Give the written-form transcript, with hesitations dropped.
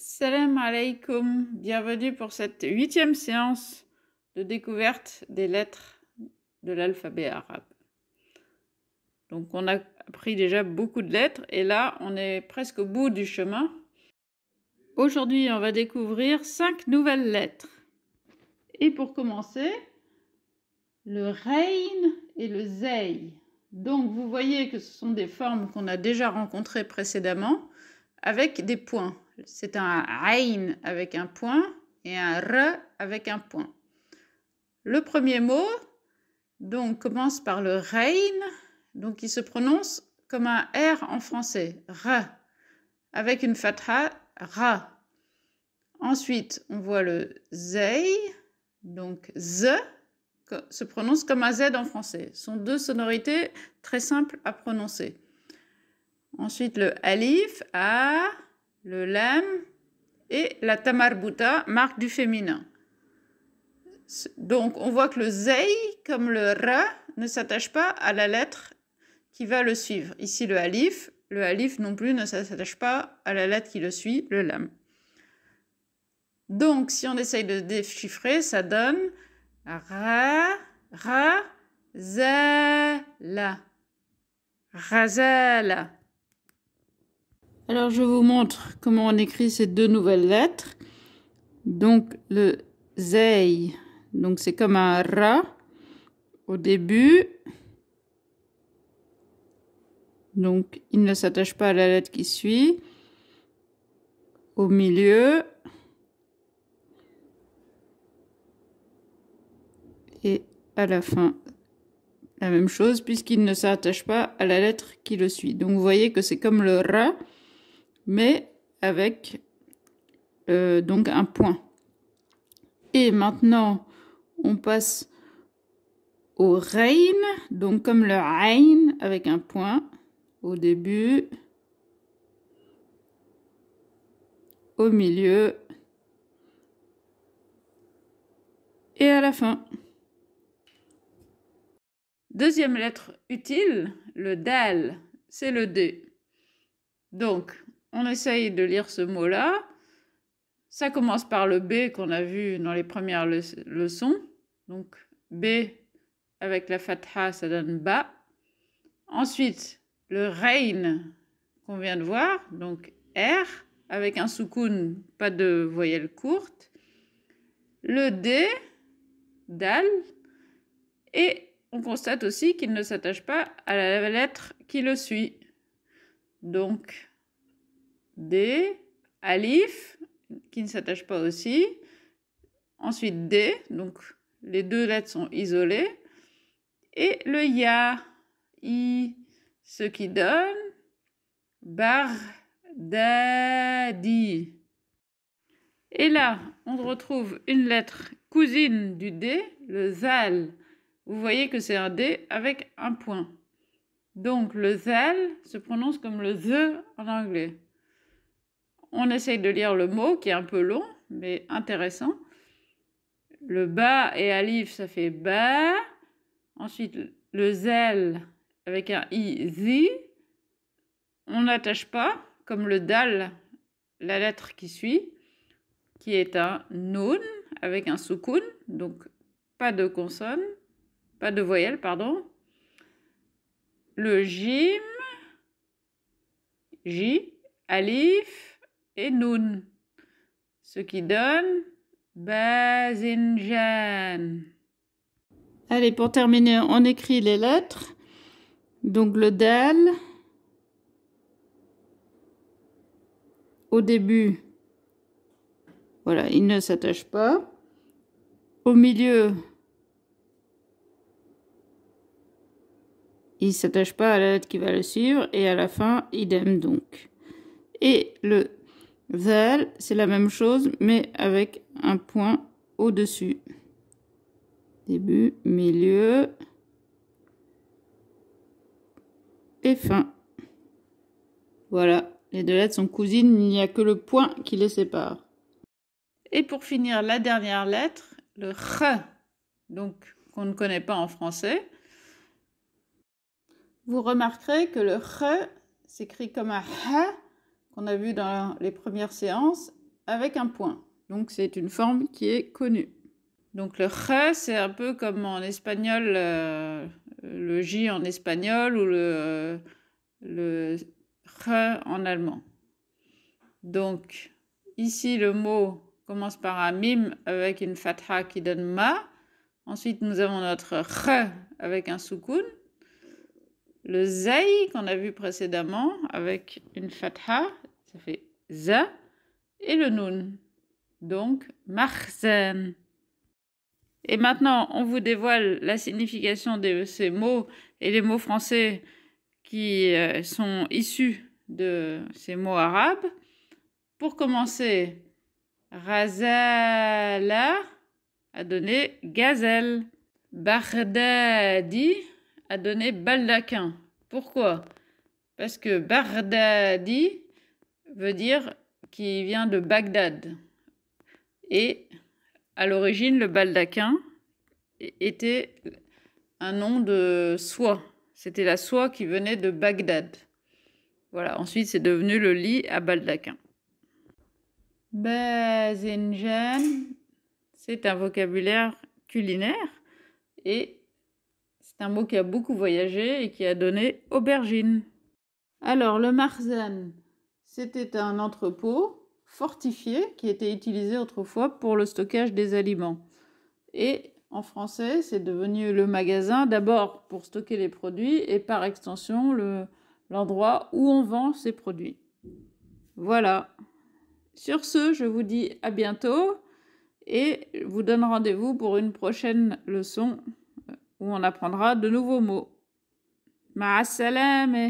Salam alaikum, bienvenue pour cette 8e séance de découverte des lettres de l'alphabet arabe. Donc on a appris déjà beaucoup de lettres et là on est presque au bout du chemin. Aujourd'hui on va découvrir 5 nouvelles lettres. Et pour commencer, le Rain et le Zay. Donc vous voyez que ce sont des formes qu'on a déjà rencontrées précédemment avec des points. C'est un Ain avec un point et un R avec un point. Le premier mot donc, commence par le Rain, donc il se prononce comme un R en français, R, avec une fatha, Ra. Ensuite, on voit le Zay, donc Z, se prononce comme un Z en français. Ce sont deux sonorités très simples à prononcer. Ensuite, le Alif, A, le Lam et la Tamarbuta, marque du féminin. Donc, on voit que le Zay, comme le Ra, ne s'attache pas à la lettre qui va le suivre. Ici, le Alif non plus ne s'attache pas à la lettre qui le suit, le Lam. Donc, si on essaye de déchiffrer, ça donne Ra, Ra, Za, La. Razala. Alors, je vous montre comment on écrit ces deux nouvelles lettres. Donc, le Zay, donc c'est comme un Ra au début. Donc, il ne s'attache pas à la lettre qui suit. Au milieu. Et à la fin, la même chose, puisqu'il ne s'attache pas à la lettre qui le suit. Donc, vous voyez que c'est comme le Ra, mais avec donc un point. Et maintenant, on passe au Rain, donc comme le Ain avec un point au début, au milieu et à la fin. Deuxième lettre utile, le Dal, c'est le D. Donc, on essaye de lire ce mot-là. Ça commence par le B qu'on a vu dans les premières leçons. Donc, B avec la fatha, ça donne Ba. Ensuite, le Rain qu'on vient de voir, donc R, avec un soukoun, pas de voyelle courte. Le D, Dal. Et on constate aussi qu'il ne s'attache pas à la lettre qui le suit. Donc, D, Alif, qui ne s'attache pas aussi. Ensuite, D, donc les deux lettres sont isolées. Et le Ya, I, ce qui donne Bardadi. Et là, on retrouve une lettre cousine du D, le Zal. Vous voyez que c'est un D avec un point. Donc, le Zal se prononce comme le The en anglais. On essaye de lire le mot qui est un peu long, mais intéressant. Le Ba et Alif, ça fait Ba. Ensuite, le Zel avec un I, Zi. On n'attache pas, comme le Dal, la lettre qui suit, qui est un Nun avec un soukoun, donc pas de consonne, pas de voyelle, pardon. Le Jim, J, Alif et Nun, ce qui donne Bazinjan. Allez, pour terminer, on écrit les lettres. Donc le Dal, au début, voilà, il ne s'attache pas. Au milieu, il ne s'attache pas à la lettre qui va le suivre. Et à la fin, idem donc. Et le Zal, c'est la même chose, mais avec un point au-dessus. Début, milieu et fin. Voilà, les deux lettres sont cousines, il n'y a que le point qui les sépare. Et pour finir, la dernière lettre, le Kh, donc qu'on ne connaît pas en français. Vous remarquerez que le Kh s'écrit comme un Ha qu'on a vu dans les premières séances avec un point. Donc c'est une forme qui est connue. Donc le J, c'est un peu comme en espagnol, le J en espagnol ou le J en allemand. Donc ici, le mot commence par un mim avec une fatha qui donne ma. Ensuite, nous avons notre J avec un soukoun. Le zay qu'on a vu précédemment avec une fatha, ça fait za. Et le noun, donc makhzen. Et maintenant, on vous dévoile la signification de ces mots et les mots français qui sont issus de ces mots arabes. Pour commencer, razala a donné gazelle. Bardadi a donné baldaquin. Pourquoi? Parce que Bardadi veut dire qui vient de Bagdad. Et à l'origine, le baldaquin était un nom de soie. C'était la soie qui venait de Bagdad. Voilà, ensuite c'est devenu le lit à baldaquin. Bazinjan, c'est un vocabulaire culinaire et c'est un mot qui a beaucoup voyagé et qui a donné aubergine. Alors le makhzen, c'était un entrepôt fortifié qui était utilisé autrefois pour le stockage des aliments. Et en français, c'est devenu le magasin, d'abord pour stocker les produits et par extension l'endroit où on vend ces produits. Voilà. Sur ce, je vous dis à bientôt et vous donne rendez-vous pour une prochaine leçon où on apprendra de nouveaux mots. Ma'as salama.